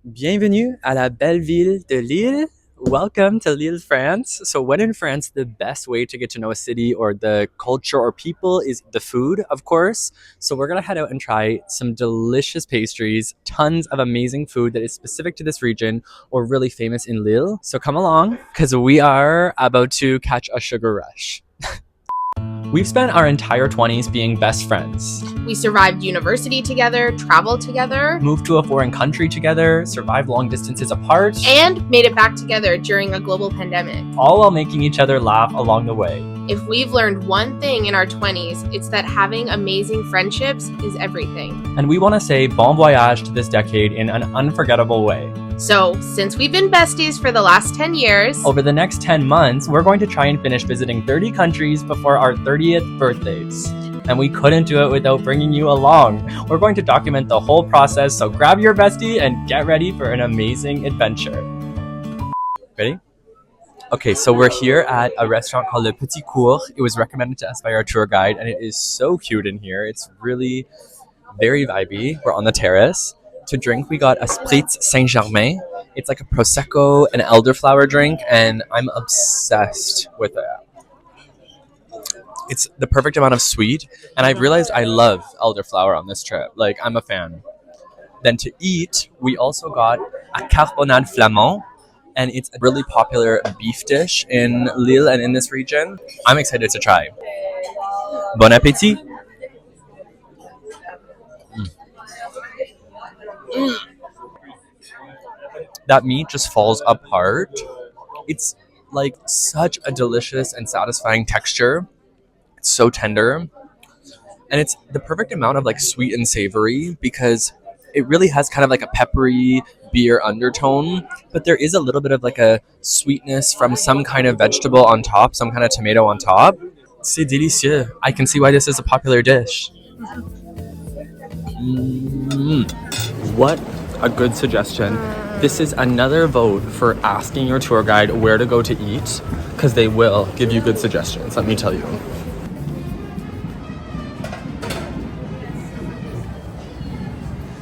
Bienvenue à la belle ville de Lille. Welcome to Lille, France. So, when in France, the best way to get to know a city or the culture or people is the food, of course. So, we're gonna head out and try some delicious pastries, tons of amazing food that is specific to this region or really famous in Lille. So, come along because we are about to catch a sugar rush. We've spent our entire 20s being best friends. We survived university together, traveled together, Moved to a foreign country together, survived long distances apart, and made it back together during a global pandemic. all while making each other laugh along the way. If we've learned one thing in our 20s, it's that having amazing friendships is everything. And we want to say bon voyage to this decade in an unforgettable way. So, since we've been besties for the last 10 years, Over the next 10 months, we're going to try and finish visiting 30 countries before our 30th birthdays. And we couldn't do it without bringing you along. We're going to document the whole process, so grab your bestie and get ready for an amazing adventure. Ready? Okay, so we're here at a restaurant called Le Petit Cours. It was recommended to us by our tour guide, and it is so cute in here. It's really very vibey. We're on the terrace. To drink, we got a Spritz Saint-Germain. It's like a Prosecco and elderflower drink, and I'm obsessed with it. It's the perfect amount of sweet, and I've realized I love elderflower on this trip. Like, I'm a fan. Then to eat, we also got a carbonnade flamande, and it's a really popular beef dish in Lille and in this region. I'm excited to try. Bon appétit! That meat just falls apart. It's like such a delicious and satisfying texture. It's so tender. And it's the perfect amount of like sweet and savory because it really has kind of like a peppery beer undertone, but there is a little bit of like a sweetness from some kind of vegetable on top, some kind of tomato on top. C'est délicieux. I can see why this is a popular dish. What a good suggestion. This is another vote for asking your tour guide where to go to eat, because they will give you good suggestions, let me tell you.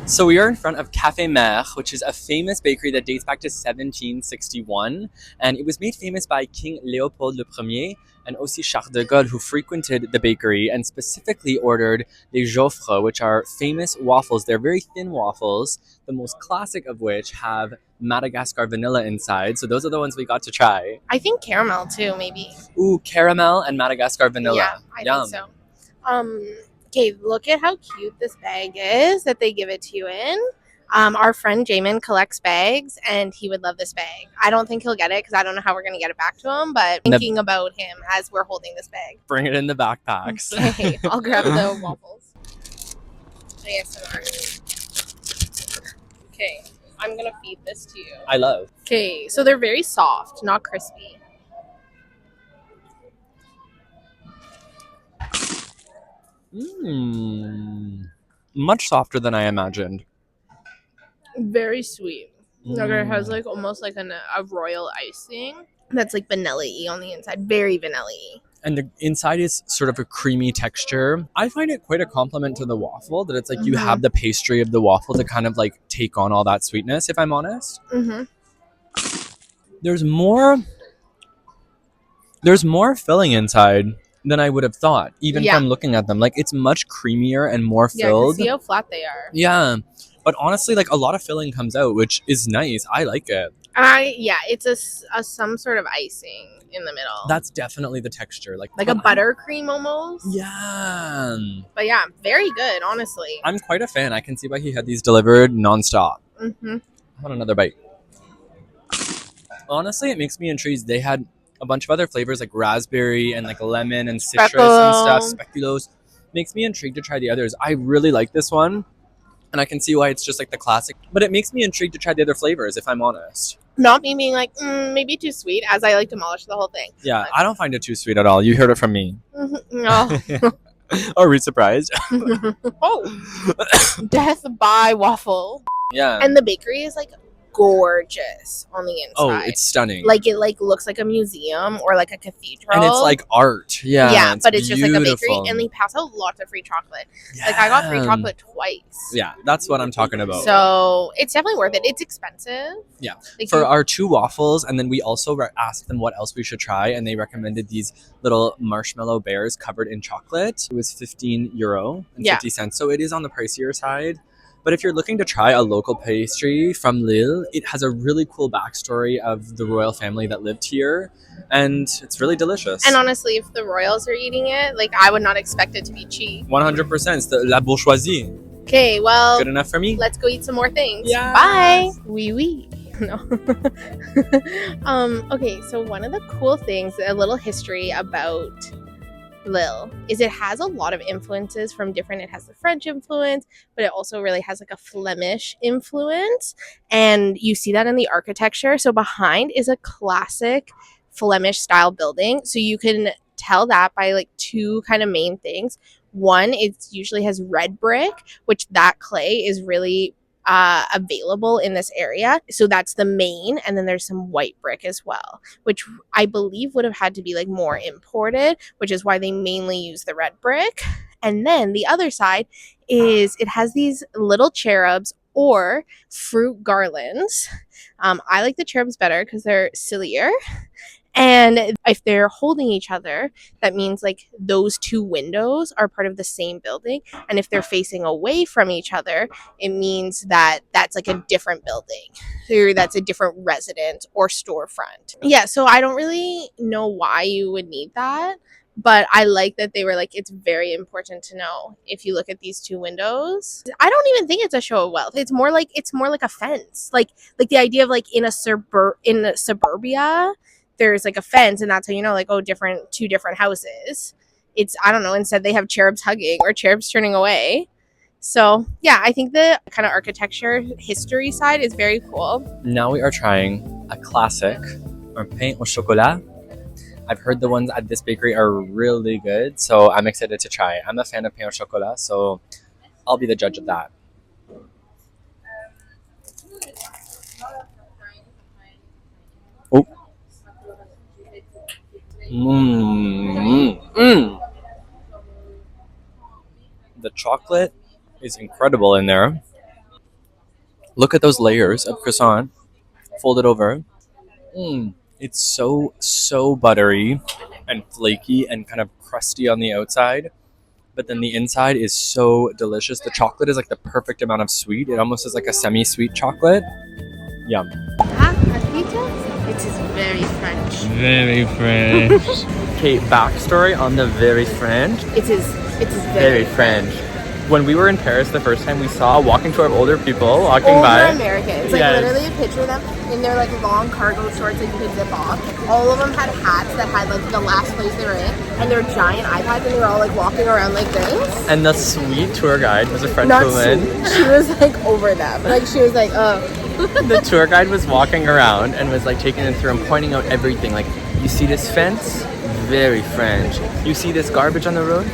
So we are in front of Café Meert, which is a famous bakery that dates back to 1761. And it was made famous by King Leopold I and aussi Charles de Gaulle, who frequented the bakery and specifically ordered les gaufres, which are famous waffles. They're very thin waffles, the most classic of which have Madagascar vanilla inside. So those are the ones we got to try. I think caramel too, maybe. Ooh, caramel and Madagascar vanilla. Yeah, I Yum. think so. Okay, look at how cute this bag is that they give it to you in. Our friend Jamin collects bags, and he would love this bag. I don't think he'll get it because I don't know how we're going to get it back to him, but thinking about him as we're holding this bag. Bring it in the backpacks. Okay, I'll grab the waffles. ASMR. Okay, I'm going to feed this to you. I love. Okay, so they're very soft, not crispy. Much softer than I imagined. Very sweet. Like it has like almost like a royal icing that's like vanilla-y on the inside. Very vanilla-y. And the inside is sort of a creamy texture. I find it quite a compliment to the waffle that it's like you have the pastry of the waffle to kind of like take on all that sweetness, if I'm honest. There's more filling inside than I would have thought, even from looking at them. Like, it's much creamier and more filled. Yeah, see how flat they are. Yeah. But honestly, like, a lot of filling comes out, which is nice. I like it. It's a some sort of icing in the middle. That's definitely the texture. Like a buttercream almost. Yeah. But yeah, very good, honestly. I'm quite a fan. I can see why he had these delivered nonstop. I want another bite. Honestly, it makes me intrigued. They had a bunch of other flavors like raspberry and like lemon and citrus and stuff. Speculoos. Makes me intrigued to try the others. I really like this one. And I can see why it's just like the classic. But it makes me intrigued to try the other flavors, if I'm honest. Not me being like, maybe too sweet, as I like demolish the whole thing. Yeah, but I don't find it too sweet at all. You heard it from me. No. Are we surprised? Oh. Death by waffle. Yeah. And the bakery is like gorgeous on the inside. Oh, it's stunning. Like it looks like a museum or like a cathedral. And it's like art. Yeah, but it's just like a bakery, beautiful. and they pass out lots of free chocolate. Yeah. Like I got free chocolate twice. Yeah, that's what I'm talking about. So it's definitely worth it. It's expensive. Yeah. Like For our 2 waffles, and then we also asked them what else we should try, and they recommended these little marshmallow bears covered in chocolate. It was €15.50, so it is on the pricier side. But if you're looking to try a local pastry from Lille, it has a really cool backstory of the royal family that lived here, and it's really delicious. And honestly, if the royals are eating it, like I would not expect it to be cheap. 100%. It's the la bourgeoisie. Okay, well, good enough for me. Let's go eat some more things. Yes. Bye. Oui, oui. No. Okay, so one of the cool things, a little history about Lille, is it has a lot of influences from different. It has the French influence, but it also really has like a Flemish influence, and you see that in the architecture. So behind is a classic Flemish style building, so you can tell that by like 2 kind of main things. One, it usually has red brick, which that clay is really available in this area, so that's the main. And then there's some white brick as well, which I believe would have had to be like more imported, which is why they mainly use the red brick. And then the other side is it has these little cherubs or fruit garlands. I like the cherubs better because they're sillier. And if they're holding each other, that means like those 2 windows are part of the same building. And if they're facing away from each other, it means that that's like a different building, or that's a different residence or storefront. Yeah, so I don't really know why you would need that, but I like that they were like, it's very important to know if you look at these 2 windows. I don't even think it's a show of wealth. It's more like a fence. Like the idea of like in a suburbia, there's like a fence, and that's how you know, like, oh, 2 different houses. It's, I don't know, instead they have cherubs hugging or cherubs turning away. So yeah, I think the kind of architecture history side is very cool. Now we are trying a classic, un pain au chocolat. I've heard the ones at this bakery are really good, so I'm excited to try it. I'm a fan of pain au chocolat, so I'll be the judge of that. Oh. The chocolate is incredible in there. Look at those layers of croissant folded over. It's so buttery and flaky and kind of crusty on the outside, but then the inside is so delicious. The chocolate is like the perfect amount of sweet. It almost is like a semi-sweet chocolate. Yum. It is very French. Very French. Okay, backstory on the very French. It is Very French. When we were in Paris the first time, we saw walking tour of older people walking by. Older Americans. Like literally a picture of them in their like long cargo shorts that you could zip off. All of them had hats that had like the last place they were in, and their giant iPads, and they were all like walking around like this. And the sweet tour guide was a French woman. She was like over them. Like she was like, oh. The tour guide was walking around and was like taking them through and pointing out everything. Like, you see this fence? Very French. You see this garbage on the road?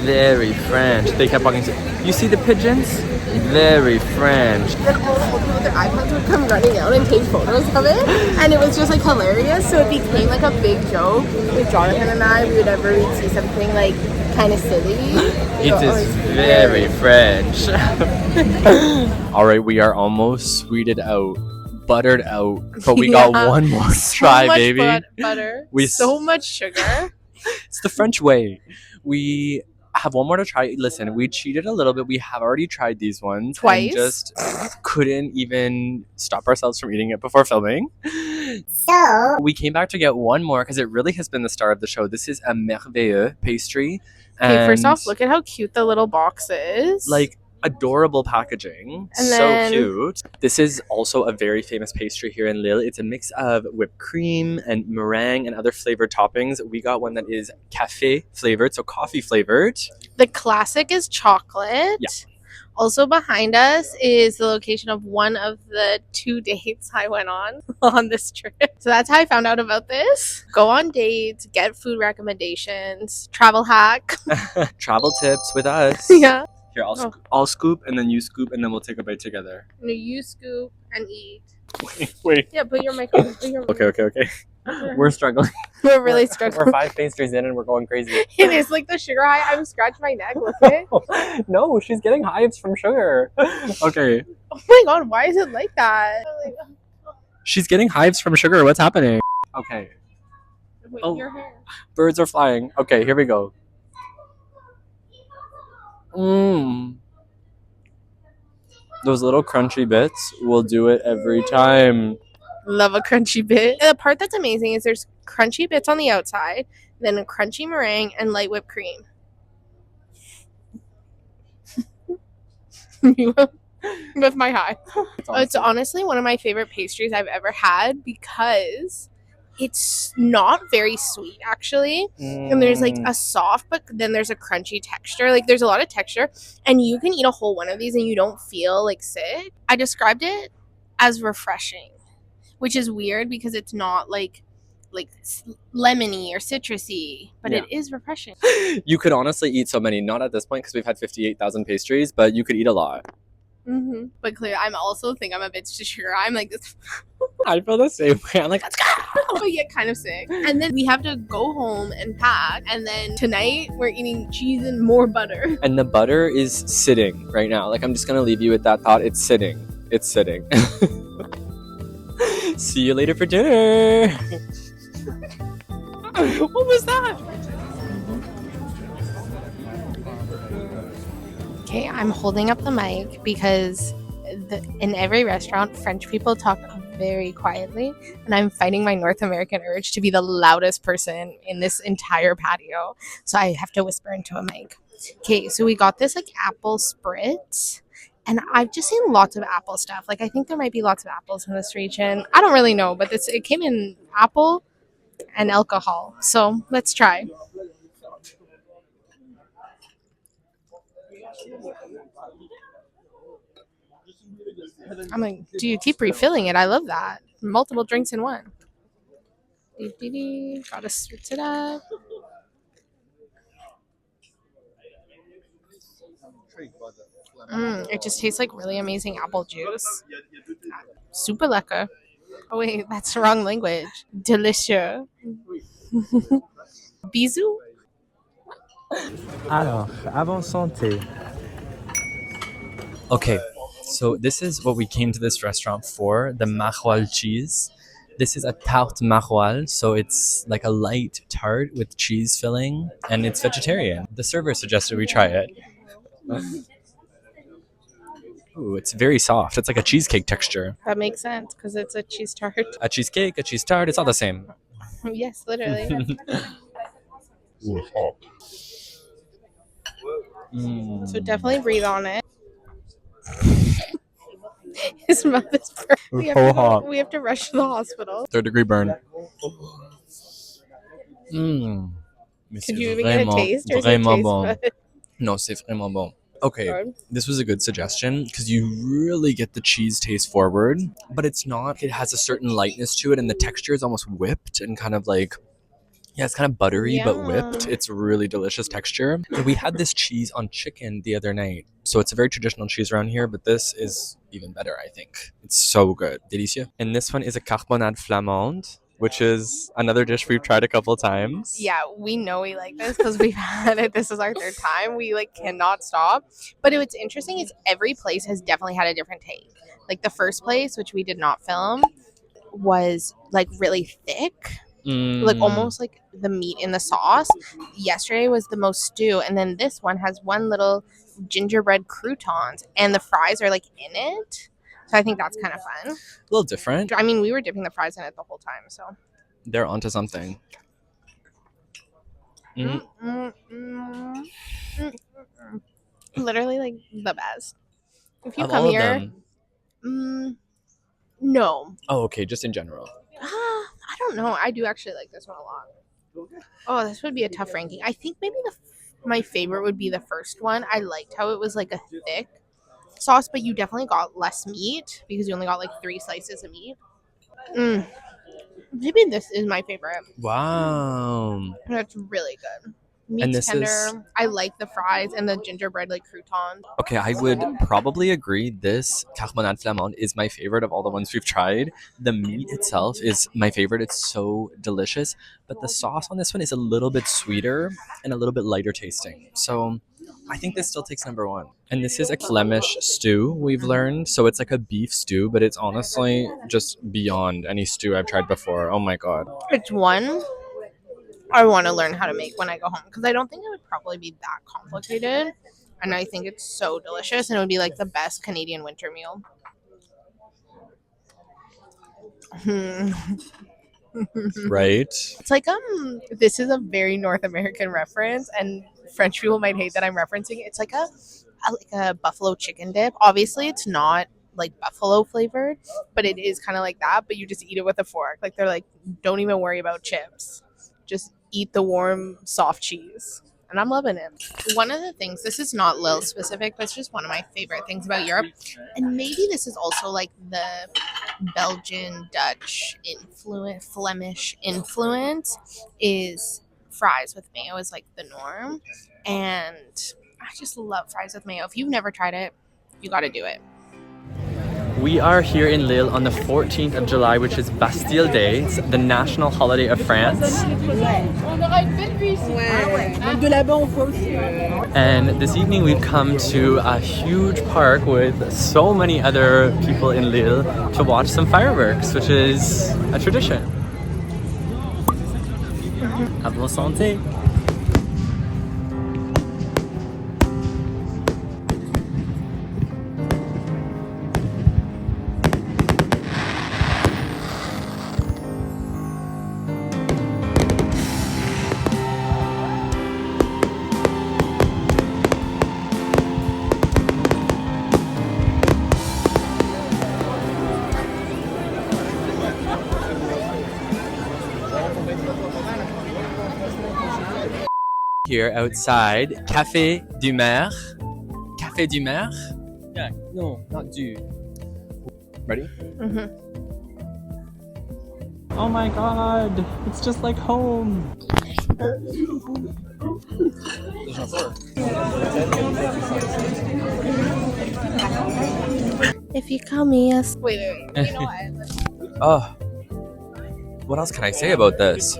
Very French. They kept walking. You see the pigeons? Very French. Then all the old people with their iPads would come running out and take photos of it, and it was just like hilarious. So it became like a big joke with Jonathan and I. We'd see something like kind of silly. It is very French. All right, we are almost sweeted out, buttered out, but we got one more try, so much baby. Butter. We so much sugar. It's the French way. We have one more to try. Listen, we cheated a little bit. We have already tried these ones twice. And just couldn't even stop ourselves from eating it before filming. So we came back to get one more because it really has been the star of the show. This is a merveilleux pastry. Okay, first off, look at how cute the little box is. Like, adorable packaging. And so cute. This is also a very famous pastry here in Lille. It's a mix of whipped cream and meringue and other flavored toppings. We got one that is café flavored, so coffee flavored. The classic is chocolate. Yeah. Also behind us is the location of one of the 2 dates I went on this trip. So that's how I found out about this. Go on dates, get food recommendations, travel hack. Travel tips with us. Yeah. Here, I'll scoop, and then you scoop, and then we'll take a bite together. No, you scoop, and eat. Wait. Yeah, put your microphone. Okay. We're struggling. We're really struggling. We're 5 pastries in and we're going crazy. It is like the sugar high. I'm scratching my neck. Look at it. No, she's getting hives from sugar. Okay. Oh my god, why is it like that? She's getting hives from sugar. What's happening? Okay. Wait, Oh. your hair. Birds are flying. Okay, here we go. Mmm. Those little crunchy bits will do it every time. Love a crunchy bit. And the part that's amazing is there's crunchy bits on the outside, then a crunchy meringue and light whipped cream. With my high. It's honestly one of my favorite pastries I've ever had because it's not very sweet actually. And there's like a soft, but then there's a crunchy texture. Like there's a lot of texture and you can eat a whole one of these and you don't feel like sick. I described it as refreshing, which is weird because it's not like lemony or citrusy, but Yeah. it is refreshing. You could honestly eat so many. Not at this point because we've had 58,000 pastries, but you could eat a lot. Mm-hmm. But clearly, I'm also think I'm a bit sugar. I'm like this. I feel the same way. I'm like, let's go. But yet kind of sick. And then we have to go home and pack. And then tonight we're eating cheese and more butter. And the butter is sitting right now. Like I'm just gonna leave you with that thought. It's sitting. It's sitting. See you later for dinner. What was that? Okay, I'm holding up the mic because in every restaurant, French people talk very quietly, and I'm fighting my North American urge to be the loudest person in this entire patio. So I have to whisper into a mic. Okay, so we got this like apple spritz, and I've just seen lots of apple stuff. Like I think there might be lots of apples in this region. I don't really know, but it came in apple and alcohol. So let's try. I'm like, do you keep refilling it? I love that. Multiple drinks in one. Gotta switch it up. It just tastes like really amazing apple juice. Super lekker. Oh wait, that's the wrong language. Delicious. Bisous? Alors, avant santé. Okay, so this is what we came to this restaurant for, the maroilles cheese. This is a tarte maroilles, so it's like a light tart with cheese filling, and it's vegetarian. The server suggested we try it. Ooh, it's very soft. It's like a cheesecake texture. That makes sense because it's a cheese tart. A cheesecake, a cheese tart, it's all the same. Yes, literally. So definitely breathe on it. His mouth is burnt. We have to rush to the hospital. 3rd-degree burn. Mais Could c'est you even get a taste? Or vraiment taste bon. good? No, c'est vraiment bon. Okay, this was a good suggestion because you really get the cheese taste forward, but it's not. It has a certain lightness to it, and the texture is almost whipped and kind of like, yeah, it's kind of buttery but whipped. It's really delicious texture. And we had this cheese on chicken the other night, so it's a very traditional cheese around here, but this is even better, I think. It's so good. Délicieux. And this one is a carbonnade flamande, which is another dish we've tried a couple times. Yeah, we know we like this because we've had it. This is our 3rd time. We like cannot stop. But what's interesting is every place has definitely had a different take. Like the first place, which we did not film, was like really thick. Like almost like the meat in the sauce. Yesterday was the most stew, and then this one has one little gingerbread croutons, and the fries are like in it. So I think that's kind of fun. A little different. I mean, we were dipping the fries in it the whole time, so. They're onto something. Literally like the best. If you Of come all of here, them. no. Oh, okay, just in general. I don't know. I do actually like this one a lot. Oh, this would be a tough ranking. I think maybe my favorite would be the first one. I liked how it was like a thick sauce, but you definitely got less meat because you only got like 3 slices of meat. Maybe this is my favorite. Wow. That's really good. And Meat's this is- tender. I like the fries and the gingerbread like croutons. Okay, I would probably agree this carbonnade flamande is my favorite of all the ones we've tried. The meat itself is my favorite. It's so delicious. But the sauce on this one is a little bit sweeter and a little bit lighter tasting. So I think this still takes number one. And this is a Flemish stew, we've learned. So it's like a beef stew, but it's honestly just beyond any stew I've tried before. Oh my God. It's one I want to learn how to make when I go home because I don't think it would probably be that complicated. And I think it's so delicious and it would be like the best Canadian winter meal. Right? It's like this is a very North American reference and French people might hate that I'm referencing it. It's like a buffalo chicken dip. Obviously it's not like buffalo flavored, but it is kind of like that, but you just eat it with a fork. Like they're like, don't even worry about chips. Just eat the warm soft cheese. And I'm loving it. One of the things, this is not Lille specific, but it's just one of my favorite things about Europe. And maybe this is also like the Belgian, Dutch influence, Flemish influence, is fries with mayo is like the norm. And I just love fries with mayo. If you've never tried it, you got to do it. We are here in Lille on the 14th of July, which is Bastille Day. It's the national holiday of France. And this evening we've come to a huge park with so many other people in Lille to watch some fireworks, which is a tradition. À votre santé. Here outside, Café du Maire. Café du Maire? Yeah, no, not du. Ready? Mm-hmm. Oh my God, it's just like home. If you call me a... Wait. You know what? Oh, what else can I say about this?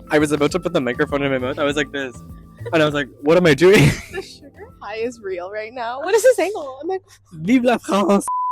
I was about to put the microphone in my mouth. I was like this. And I was like, what am I doing? The sugar high is real right now. What is this angle? I'm like, Vive la France!